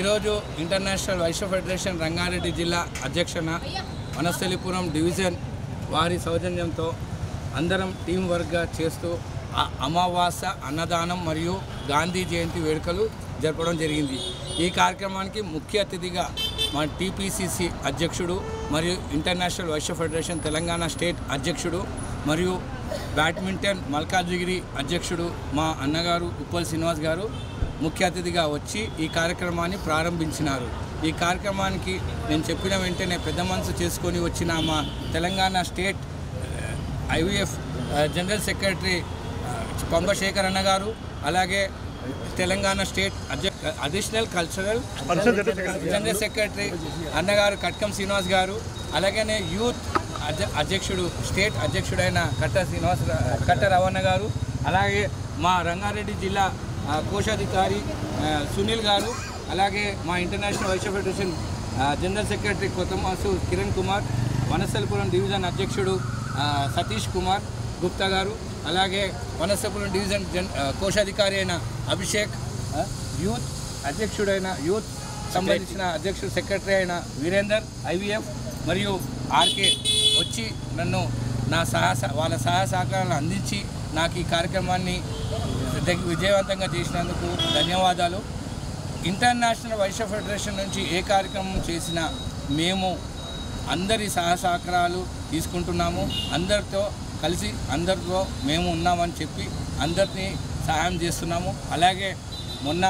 ఈరోజు international Vaishya federation Rangareddy జిల్లా అధ్యక్షన Vanasthalipuram division వారి సౌజన్యంతో అందరం టీం వర్క్గా చేస్తూ అమావాస్య అన్నదానం మరియు గాంధీ జయంతి వేడుకలు జరపడం జరిగింది। ఈ కార్యక్రమానికి ముఖ్య అతిథిగా మా టీపీసీసీ అధ్యక్షుడు మరియు international Vaishya federation Telangana state అధ్యక్షుడు మరియు బ్యాడ్మింటన్ మల్కాజ్గిరి అధ్యక్షుడు మా అన్నగారు ఉప్పల్ శ్రీనివాస్ గారు ముఖ్య అతిథిగా వచ్చి ఈ కార్యక్రమాన్ని ప్రారంభించినారు। ఈ కార్యక్రమానికి నేను చెప్పిన వెంటనే పెద్ద మనసు చేసుకొని వచ్చిన మా Telangana state IVF general secretary Pambashekar అన్న గారు, అలాగే Telangana state additional cultural general secretary అన్నగారు కట్కం శ్రీనివాస్ గారు, అలాగనే యూత్ అధ్యక్షుడు స్టేట్ అధ్యక్షుడైన కట్ట రవణ గారు, అలాగే మా రంగారెడ్డి జిల్లా కోశాధికారి సునీల్ గారు, అలాగే మా international Vaishya federation general secretary Kothamasu Kiran Kumar, Vanasthalipuram division అధ్యక్షుడు సతీష్ కుమార్ గుప్తా గారు, అలాగే వనస్థలిపురం డివిజన్ కోశాధికారి అయిన అభిషేక్, యూత్ అధ్యక్షుడైన యూత్ సంబంధించిన అధ్యక్షుడు సెక్రటరీ అయిన వీరేందర్ ఐవీఎఫ్ మరియు ఆర్కే వచ్చి నన్ను వాళ్ళ సహాయ సహకారాలు అందించి నాకు ఈ కార్యక్రమాన్ని విజయవంతంగా చేసినందుకు ధన్యవాదాలు। ఇంటర్నేషనల్ వైశ్య ఫెడరేషన్ నుంచి ఏ కార్యక్రమం చేసినా మేము అందరి సహాయ సహకారాలు తీసుకుంటున్నాము, అందరితో కలిసి అందరితో మేము ఉన్నామని చెప్పి అందరినీ సహాయం చేస్తున్నాము। అలాగే మొన్న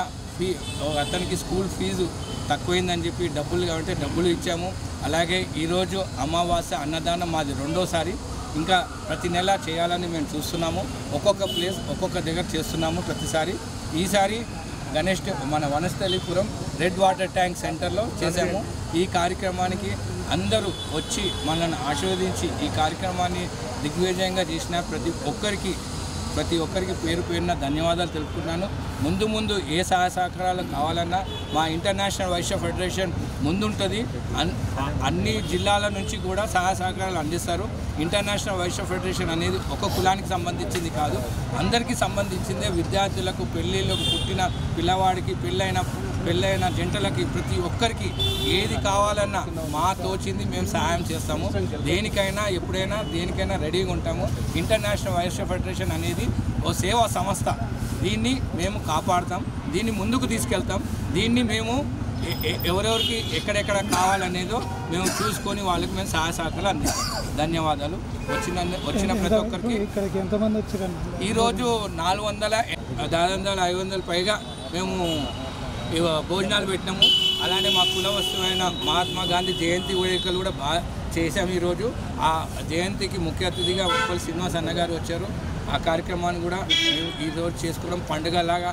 అతనికి స్కూల్ ఫీజు తక్కువైందని చెప్పి డబ్బులు కాబట్టి డబ్బులు ఇచ్చాము। అలాగే ఈరోజు అమావాస్య అన్నదానం మాది రెండోసారి, ఇంకా ప్రతి నెల చేయాలని మేము చూస్తున్నాము। ఒక్కొక్క ప్లేస్ ఒక్కొక్క దగ్గర చేస్తున్నాము ప్రతిసారి। ఈసారి గణేష్ మన వనస్థలిపురం రెడ్ వాటర్ ట్యాంక్ సెంటర్లో చేశాము। ఈ కార్యక్రమానికి అందరూ వచ్చి మనల్ని ఆశీర్వదించి ఈ కార్యక్రమాన్ని దిగ్విజయంగా చేసిన ప్రతి ఒక్కరికి పేరు పేరున ధన్యవాదాలు తెలుపుతున్నాను। ముందు ఏ సహాయ సహకారాలు కావాలన్నా మా ఇంటర్నేషనల్ వైశ్య ఫెడరేషన్ ముందుంటుంది। అన్ని జిల్లాల నుంచి కూడా సహాయ సహకారాలు అందిస్తారు। ఇంటర్నేషనల్ వైశ్య ఫెడరేషన్ అనేది ఒక కులానికి సంబంధించింది కాదు, అందరికీ సంబంధించిందే। విద్యార్థులకు, పెళ్ళిళ్ళకు, పుట్టిన పిల్లవాడికి, పెళ్ళైన జంటలకి ప్రతి ఒక్కరికి ఏది కావాలన్నా మా తోచింది మేము సహాయం చేస్తాము। దేనికైనా ఎప్పుడైనా దేనికైనా రెడీగా ఉంటాము। ఇంటర్నేషనల్ వైశ్య ఫెడరేషన్ అనేది ఓ సేవా సంస్థ, దీన్ని మేము కాపాడుతాం, దీన్ని ముందుకు తీసుకెళ్తాం। దీన్ని మేము ఎవరెవరికి ఎక్కడెక్కడ కావాలనేదో మేము చూసుకొని వాళ్ళకి మేము సహాయ సహకారాలు అందిస్తాం। ధన్యవాదాలు। వచ్చిన ప్రతి ఒక్కరికి ఈరోజు 400-500 పైగా మేము భోజనాలు పెట్టినాము। అలానే మా కుల వస్తువైన మహాత్మా గాంధీ జయంతి వేడుకలు కూడా బాగా చేసాము। ఈరోజు ఆ జయంతికి ముఖ్య అతిథిగా ఉప్పల్ శ్రీనివాస్ అన్నగారు వచ్చారు। ఆ కార్యక్రమాన్ని కూడా మేము ఈరోజు చేసుకోవడం పండుగలాగా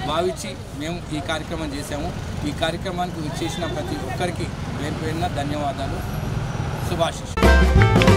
భావించి మేము ఈ కార్యక్రమం చేశాము। ఈ కార్యక్రమానికి విచ్చేసిన ప్రతి ఒక్కరికి పేరు పేరున ధన్యవాదాలు। శుభాశీస్సులు।